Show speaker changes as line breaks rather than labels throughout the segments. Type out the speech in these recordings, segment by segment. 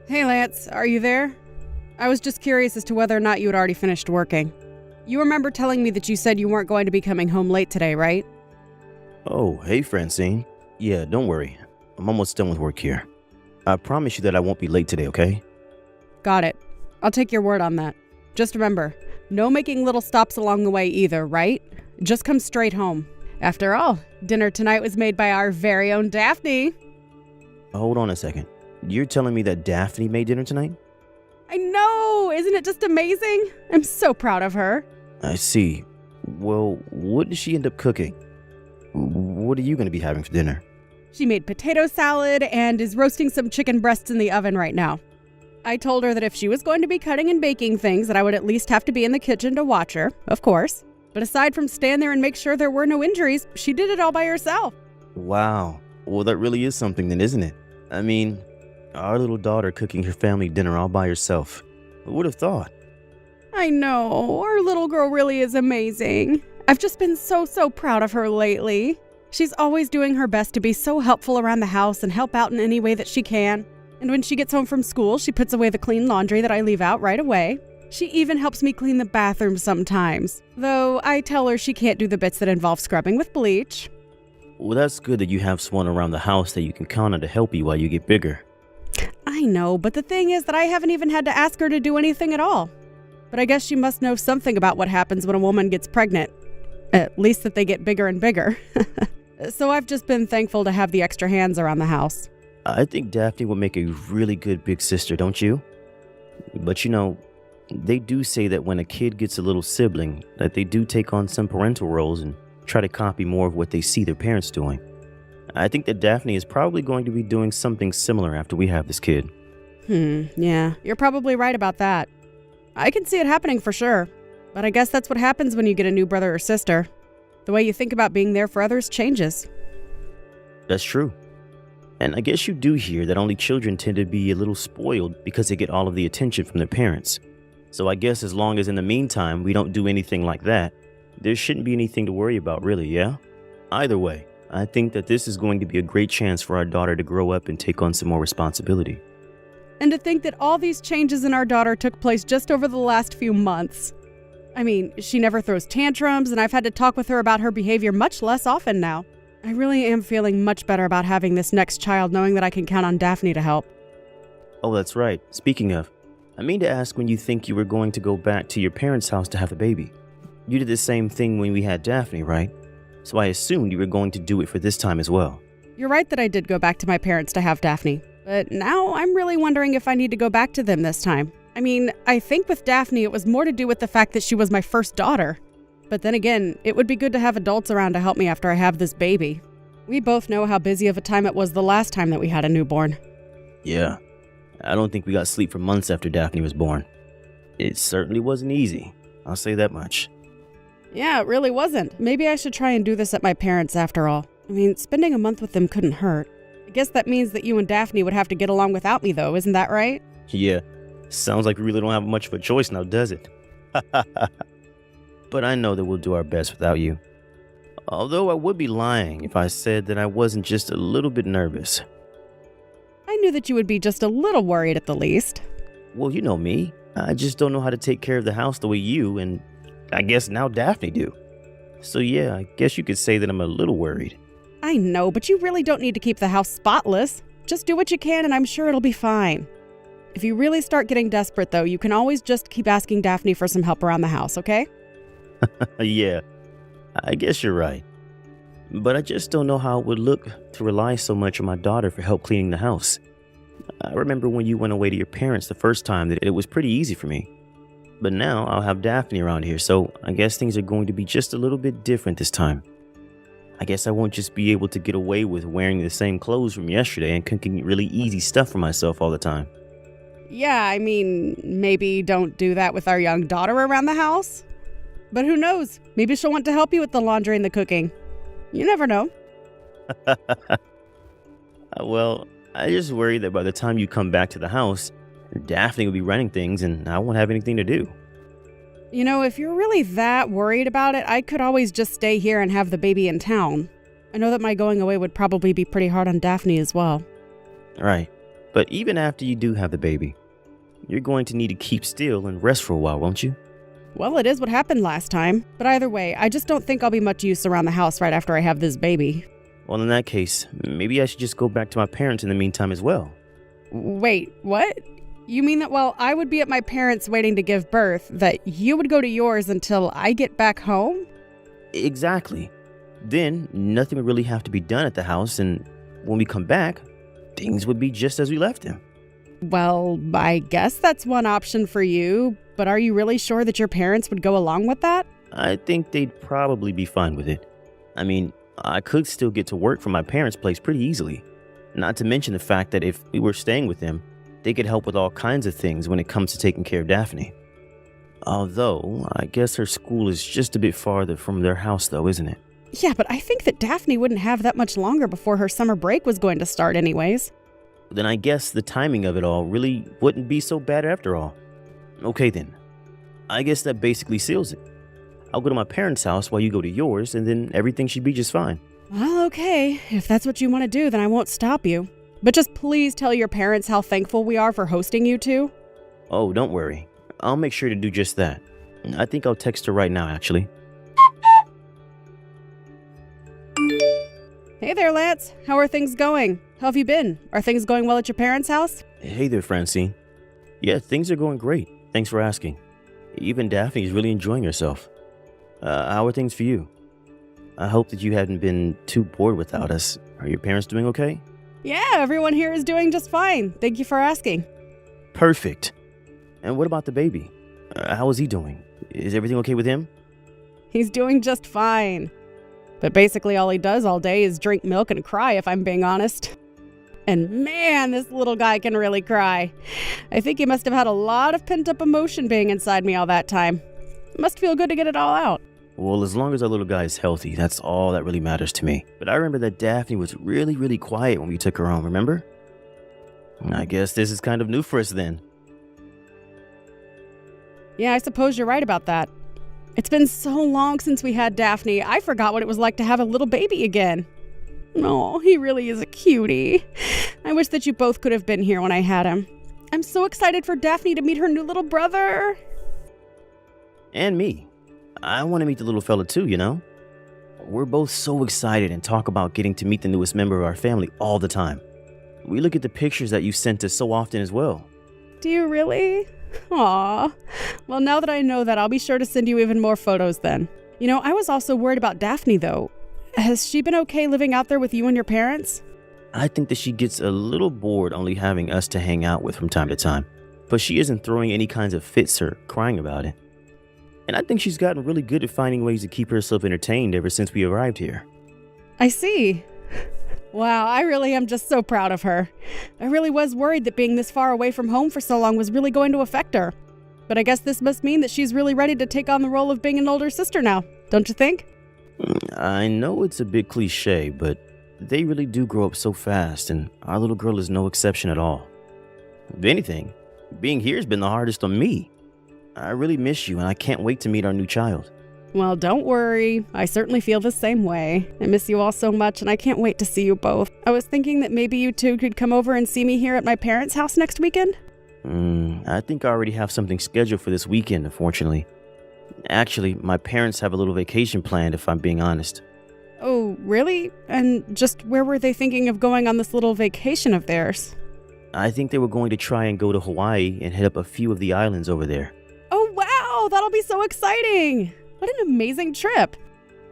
Hey Lance, are you there? I was just curious as to whether or not you had already finished working. You remember telling me that you said you weren't going to be coming home late today, right?
Oh, hey Francine. Yeah, don't worry. I'm almost done with work here. I promise you that I won't be late today, okay?
Got it. I'll take your word on that. Just remember, no making little stops along the way either, right? Just come straight home. After all, dinner tonight was made by our very own Daphne.
Hold on a second. You're telling me that Daphne made dinner tonight?
I know! Isn't it just amazing? I'm so proud of her.
I see. Well, what did she end up cooking? What are you going to be having for dinner?
She made potato salad and is roasting some chicken breasts in the oven right now. I told her that if she was going to be cutting and baking things, that I would at least have to be in the kitchen to watch her, of course. But aside from stand there and make sure there were no injuries, she did it all by herself.
Wow. Well, that really is something then, isn't it? I mean, our little daughter cooking her family dinner all by herself. Who would have thought?
I know, our little girl really is amazing. I've just been so proud of her lately. She's always doing her best to be so helpful around the house and help out in any way that she can. And when she gets home from school, she puts away the clean laundry that I leave out right away. She even helps me clean the bathroom sometimes, though I tell her she can't do the bits that involve scrubbing with bleach.
Well, that's good that you have someone around the house that you can count on to help you while you get bigger.
I know, but the thing is that I haven't even had to ask her to do anything at all. But I guess she must know something about what happens when a woman gets pregnant. At least that they get bigger and bigger. So I've just been thankful to have the extra hands around the house.
I think Daphne would make a really good big sister, don't you? But you know, they do say that when a kid gets a little sibling, that they do take on some parental roles and try to copy more of what they see their parents doing. I think that Daphne is probably going to be doing something similar after we have this kid.
Yeah, you're probably right about that. I can see it happening for sure. But I guess that's what happens when you get a new brother or sister. The way you think about being there for others changes.
That's true. And I guess you do hear that only children tend to be a little spoiled because they get all of the attention from their parents. So I guess as long as in the meantime we don't do anything like that, there shouldn't be anything to worry about really, yeah? Either way, I think that this is going to be a great chance for our daughter to grow up and take on some more responsibility.
And to think that all these changes in our daughter took place just over the last few months. I mean, she never throws tantrums, and I've had to talk with her about her behavior much less often now. I really am feeling much better about having this next child, knowing that I can count on Daphne to help.
Oh, that's right. Speaking of, I mean to ask when you think you were going to go back to your parents' house to have the baby. You did the same thing when we had Daphne, right? So I assumed you were going to do it for this time as well.
You're right that I did go back to my parents to have Daphne, but now I'm really wondering if I need to go back to them this time. I mean, I think with Daphne it was more to do with the fact that she was my first daughter. But then again, it would be good to have adults around to help me after I have this baby. We both know how busy of a time it was the last time that we had a newborn.
Yeah, I don't think we got sleep for months after Daphne was born. It certainly wasn't easy, I'll say that much.
Yeah, it really wasn't. Maybe I should try and do this at my parents' after all. I mean, spending a month with them couldn't hurt. I guess that means that you and Daphne would have to get along without me though, isn't that right?
Yeah, sounds like we really don't have much of a choice now, does it? But I know that we'll do our best without you. Although I would be lying if I said that I wasn't just a little bit nervous.
I knew that you would be just a little worried at the least.
Well, you know me. I just don't know how to take care of the house the way you and I guess now Daphne do. So yeah, I guess you could say that I'm a little worried.
I know, but you really don't need to keep the house spotless. Just do what you can and I'm sure it'll be fine. If you really start getting desperate though, you can always just keep asking Daphne for some help around the house, okay?
Yeah, I guess you're right. But I just don't know how it would look to rely so much on my daughter for help cleaning the house. I remember when you went away to your parents the first time that it was pretty easy for me. But now I'll have Daphne around here, so I guess things are going to be just a little bit different this time. I guess I won't just be able to get away with wearing the same clothes from yesterday and cooking really easy stuff for myself all the time.
Yeah, I mean, maybe don't do that with our young daughter around the house. But who knows? Maybe she'll want to help you with the laundry and the cooking. You never know.
Well, I just worry that by the time you come back to the house, Daphne will be running things and I won't have anything to do.
You know, if you're really that worried about it, I could always just stay here and have the baby in town. I know that my going away would probably be pretty hard on Daphne as well.
Right. But even after you do have the baby, you're going to need to keep still and rest for a while, won't you?
Well, it is what happened last time. But either way, I just don't think I'll be much use around the house right after I have this baby.
Well, in that case, maybe I should just go back to my parents in the meantime as well.
Wait, what? You mean that while I would be at my parents' waiting to give birth, that you would go to yours until I get back home?
Exactly. Then, nothing would really have to be done at the house, and when we come back, things would be just as we left them.
Well, I guess that's one option for you, but are you really sure that your parents would go along with that?
I think they'd probably be fine with it. I mean, I could still get to work from my parents' place pretty easily. Not to mention the fact that if we were staying with them, they could help with all kinds of things when it comes to taking care of Daphne. Although, I guess her school is just a bit farther from their house though, isn't it?
Yeah, but I think that Daphne wouldn't have that much longer before her summer break was going to start anyways.
Then I guess the timing of it all really wouldn't be so bad after all. Okay then. I guess that basically seals it. I'll go to my parents' house while you go to yours, and then everything should be just fine.
Well, okay. If that's what you want to do, then I won't stop you. But just please tell your parents how thankful we are for hosting you two.
Oh, don't worry. I'll make sure to do just that. I think I'll text her right now, actually.
Hey there, Lance. How are things going? How have you been? Are things going well at your parents' house?
Hey there, Francine. Yeah, things are going great. Thanks for asking. Even Daphne is really enjoying herself. How are things for you? I hope that you haven't been too bored without us. Are your parents doing okay?
Yeah, everyone here is doing just fine. Thank you for asking.
Perfect. And what about the baby? How is he doing? Is everything okay with him?
He's doing just fine. But basically all he does all day is drink milk and cry, if I'm being honest. And man, this little guy can really cry. I think he must have had a lot of pent-up emotion being inside me all that time. It must feel good to get it all out.
Well, as long as our little guy is healthy, that's all that really matters to me. But I remember that Daphne was really, really quiet when we took her home, remember? I guess this is kind of new for us then.
Yeah, I suppose you're right about that. It's been so long since we had Daphne, I forgot what it was like to have a little baby again. Oh, he really is a cutie. I wish that you both could have been here when I had him. I'm so excited for Daphne to meet her new little brother.
And me. I want to meet the little fella too, you know? We're both so excited and talk about getting to meet the newest member of our family all the time. We look at the pictures that you sent us so often as well.
Do you really? Aw. Well, now that I know that, I'll be sure to send you even more photos then. You know, I was also worried about Daphne, though. Has she been okay living out there with you and your parents?
I think that she gets a little bored only having us to hang out with from time to time. But she isn't throwing any kinds of fits or crying about it. And I think she's gotten really good at finding ways to keep herself entertained ever since we arrived here.
I see. Wow, I really am just so proud of her. I really was worried that being this far away from home for so long was really going to affect her. But I guess this must mean that she's really ready to take on the role of being an older sister now, don't you think?
I know it's a bit cliche, but they really do grow up so fast, and our little girl is no exception at all. If anything, being here has been the hardest on me. I really miss you, and I can't wait to meet our new child.
Well, don't worry. I certainly feel the same way. I miss you all so much, and I can't wait to see you both. I was thinking that maybe you two could come over and see me here at my parents' house next weekend.
I think I already have something scheduled for this weekend, unfortunately. Actually, my parents have a little vacation planned, if I'm being honest.
Oh, really? And just where were they thinking of going on this little vacation of theirs?
I think they were going to try and go to Hawaii and hit up a few of the islands over there.
Oh, wow! That'll be so exciting! What an amazing trip!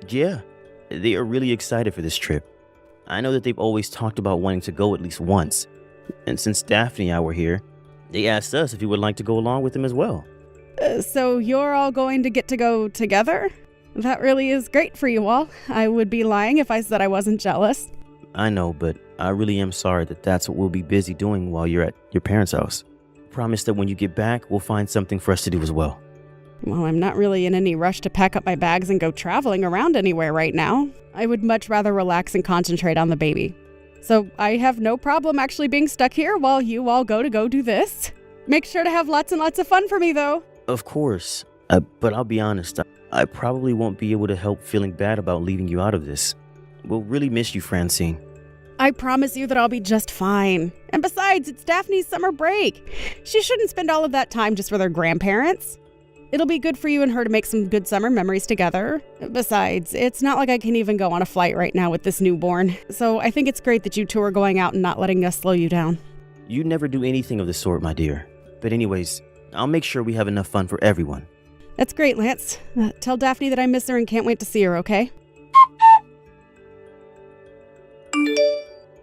Yeah, they are really excited for this trip. I know that they've always talked about wanting to go at least once. And since Daphne and I were here, they asked us if we would like to go along with them as well.
So you're all going to get to go together? That really is great for you all. I would be lying if I said I wasn't jealous.
I know, but I really am sorry that that's what we'll be busy doing while you're at your parents' house. Promise that when you get back, we'll find something for us to do as well.
Well, I'm not really in any rush to pack up my bags and go traveling around anywhere right now. I would much rather relax and concentrate on the baby. So I have no problem actually being stuck here while you all go do this. Make sure to have lots and lots of fun for me, though.
Of course, but I'll be honest, I probably won't be able to help feeling bad about leaving you out of this. We'll really miss you, Francine.
I promise you that I'll be just fine. And besides, it's Daphne's summer break. She shouldn't spend all of that time just with her grandparents. It'll be good for you and her to make some good summer memories together. Besides, it's not like I can even go on a flight right now with this newborn. So I think it's great that you two are going out and not letting us slow you down.
You never do anything of the sort, my dear. But anyways, I'll make sure we have enough fun for everyone.
That's great, Lance. Tell Daphne that I miss her and can't wait to see her, okay?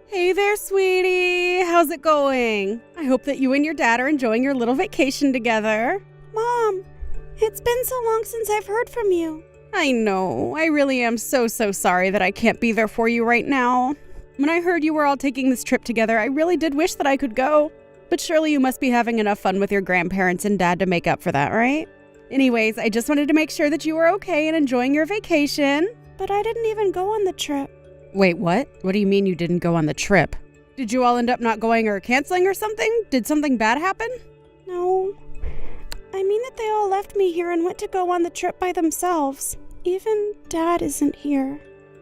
Hey there, sweetie. How's it going? I hope that you and your dad are enjoying your little vacation together.
Mom, it's been so long since I've heard from you.
I know. I really am so sorry that I can't be there for you right now. When I heard you were all taking this trip together, I really did wish that I could go. But surely you must be having enough fun with your grandparents and dad to make up for that, right? Anyways, I just wanted to make sure that you were okay and enjoying your vacation.
But I didn't even go on the trip.
Wait, what? What do you mean you didn't go on the trip? Did you all end up not going or canceling or something? Did something bad happen?
No. I mean that they all left me here and went to go on the trip by themselves. Even Dad isn't here.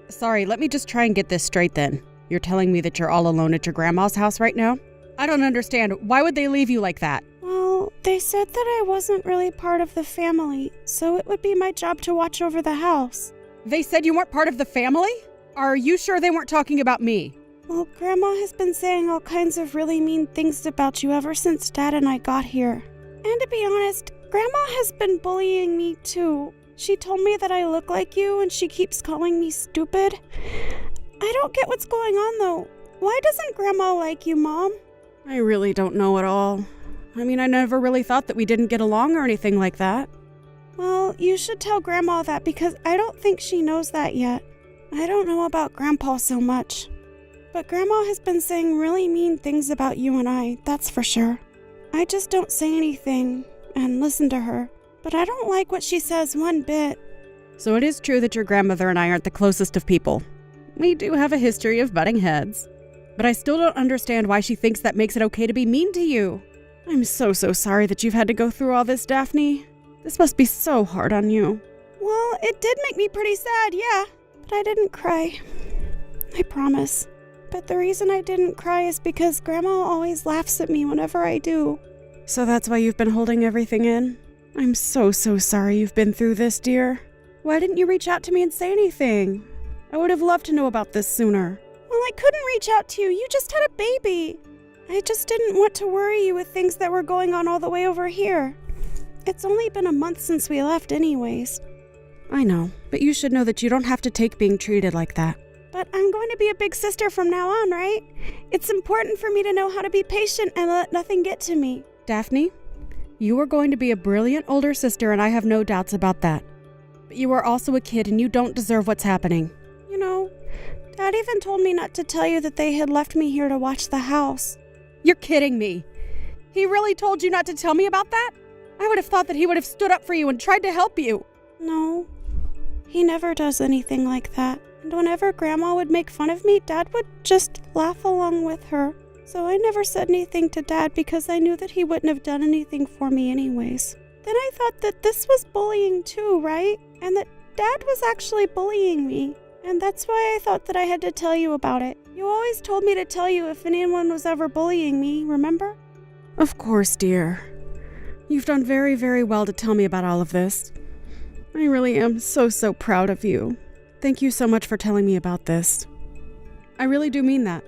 Sorry, let me just try and get this straight then. You're telling me that you're all alone at your grandma's house right now? I don't understand. Why would they leave you like that?
Well, they said that I wasn't really part of the family, so it would be my job to watch over the house.
They said you weren't part of the family? Are you sure they weren't talking about me?
Well, Grandma has been saying all kinds of really mean things about you ever since Dad and I got here. And to be honest, Grandma has been bullying me too. She told me that I look like you and she keeps calling me stupid. I don't get what's going on though. Why doesn't Grandma like you, Mom?
I really don't know at all. I mean, I never really thought that we didn't get along or anything like that.
Well, you should tell Grandma that because I don't think she knows that yet. I don't know about Grandpa so much. But Grandma has been saying really mean things about you and I, that's for sure. I just don't say anything and listen to her. But I don't like what she says one bit.
So it is true that your grandmother and I aren't the closest of people. We do have a history of butting heads. But I still don't understand why she thinks that makes it okay to be mean to you. I'm so sorry that you've had to go through all this, Daphne. This must be so hard on you.
Well, it did make me pretty sad, yeah. But I didn't cry. I promise. But the reason I didn't cry is because Grandma always laughs at me whenever I do.
So that's why you've been holding everything in? I'm so sorry you've been through this, dear. Why didn't you reach out to me and say anything? I would have loved to know about this sooner.
Well, I couldn't reach out to you. You just had a baby. I just didn't want to worry you with things that were going on all the way over here. It's only been a month since we left anyways.
I know, but you should know that you don't have to take being treated like that.
But I'm going to be a big sister from now on, right? It's important for me to know how to be patient and let nothing get to me.
Daphne, you are going to be a brilliant older sister, and I have no doubts about that. But you are also a kid, and you don't deserve what's happening.
You know, Dad even told me not to tell you that they had left me here to watch the house.
You're kidding me. He really told you not to tell me about that? I would have thought that he would have stood up for you and tried to help you.
No, he never does anything like that. And whenever Grandma would make fun of me, Dad would just laugh along with her. So I never said anything to Dad because I knew that he wouldn't have done anything for me anyways. Then I thought that this was bullying too, right? And that Dad was actually bullying me. And that's why I thought that I had to tell you about it. You always told me to tell you if anyone was ever bullying me, remember?
Of course, dear. You've done very well to tell me about all of this. I really am so proud of you. Thank you so much for telling me about this. I really do mean that.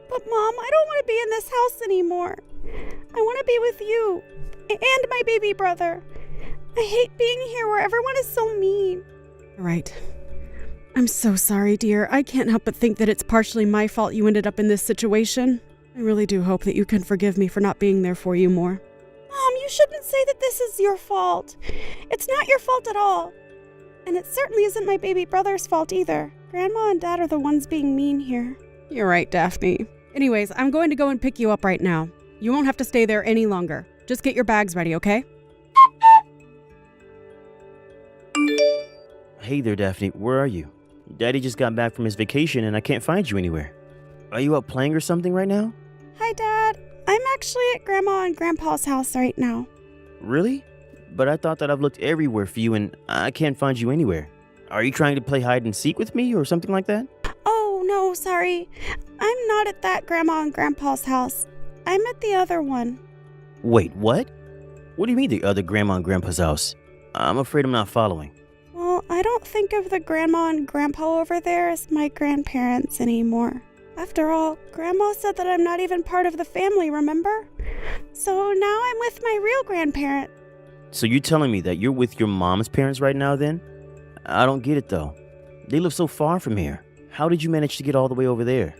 But Mom, I don't want to be in this house anymore. I want to be with you and my baby brother. I hate being here where everyone is so mean.
Right. I'm so sorry, dear. I can't help but think that it's partially my fault you ended up in this situation. I really do hope that you can forgive me for not being there for you more.
Mom, you shouldn't say that this is your fault. It's not your fault at all. And it certainly isn't my baby brother's fault either. Grandma and Dad are the ones being mean here.
You're right, Daphne. Anyways, I'm going to go and pick you up right now. You won't have to stay there any longer. Just get your bags ready, okay?
Hey there, Daphne. Where are you? Daddy just got back from his vacation and I can't find you anywhere. Are you out playing or something right now?
Hi, Dad. I'm actually at Grandma and Grandpa's house right now.
Really? But I thought that I've looked everywhere for you and I can't find you anywhere. Are you trying to play hide and seek with me or something like that?
Oh, no, sorry. I'm not at that Grandma and Grandpa's house. I'm at the other one.
Wait, what? What do you mean the other Grandma and Grandpa's house? I'm afraid I'm not following.
Well, I don't think of the Grandma and Grandpa over there as my grandparents anymore. After all, Grandma said that I'm not even part of the family, remember? So now I'm with my real grandparent.
So you're telling me that you're with your mom's parents right now then? I don't get it though. They live so far from here. How did you manage to get all the way over there?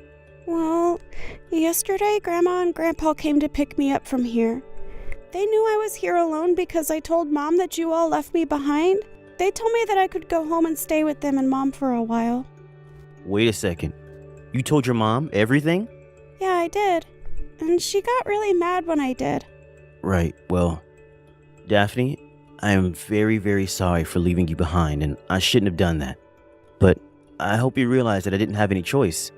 Well, yesterday Grandma and Grandpa came to pick me up from here. They knew I was here alone because I told Mom that you all left me behind. They told me that I could go home and stay with them and Mom for a while.
Wait a second. You told your mom everything?
Yeah, I did. And she got really mad when I did.
Right, well, Daphne, I am very, very sorry for leaving you behind, and I shouldn't have done that. But I hope you realize that I didn't have any choice.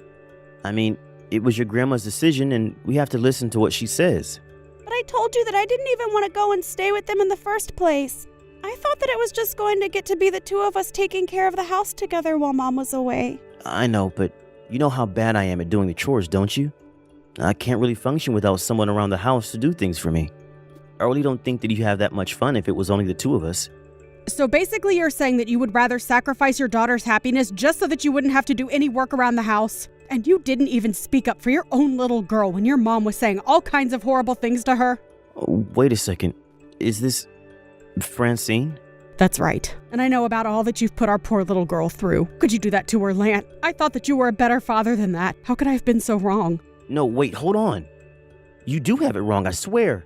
I mean, it was your grandma's decision, and we have to listen to what she says.
But I told you that I didn't even want to go and stay with them in the first place. I thought that it was just going to get to be the two of us taking care of the house together while Mom was away.
I know, but you know how bad I am at doing the chores, don't you? I can't really function without someone around the house to do things for me. I really don't think that you have that much fun if it was only the two of us.
So basically you're saying that you would rather sacrifice your daughter's happiness just so that you wouldn't have to do any work around the house? And you didn't even speak up for your own little girl when your mom was saying all kinds of horrible things to her?
Oh, wait a second. Is this Francine?
That's right. And I know about all that you've put our poor little girl through. Could you do that to her, Lance? I thought that you were a better father than that. How could I have been so wrong?
No, wait, hold on. You do have it wrong, I swear.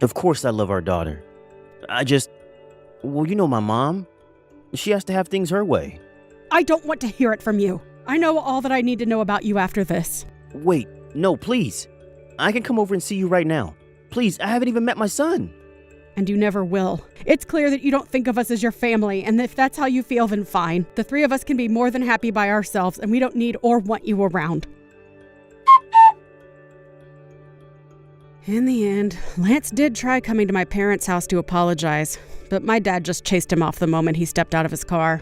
Of course I love our daughter. Well, you know my mom. She has to have things her way.
I don't want to hear it from you. I know all that I need to know about you after this.
Wait, no, please. I can come over and see you right now. Please, I haven't even met my son.
And you never will. It's clear that you don't think of us as your family, and if that's how you feel, then fine. The three of us can be more than happy by ourselves, and we don't need or want you around. In the end, Lance did try coming to my parents' house to apologize, but my dad just chased him off the moment he stepped out of his car.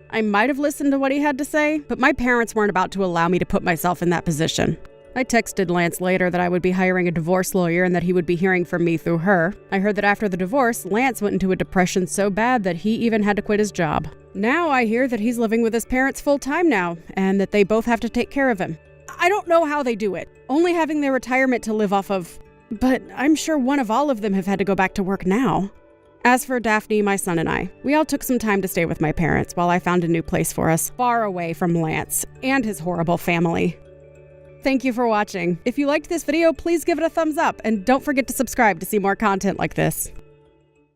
I might have listened to what he had to say, but my parents weren't about to allow me to put myself in that position. I texted Lance later that I would be hiring a divorce lawyer and that he would be hearing from me through her. I heard that after the divorce, Lance went into a depression so bad that he even had to quit his job. Now I hear that he's living with his parents full-time now, and that they both have to take care of him. I don't know how they do it, only having their retirement to live off of, but I'm sure one of all of them have had to go back to work now. As for Daphne, my son and I, we all took some time to stay with my parents while I found a new place for us, far away from Lance and his horrible family. Thank you for watching. If you liked this video, please give it a thumbs up and don't forget to subscribe to see more content like this.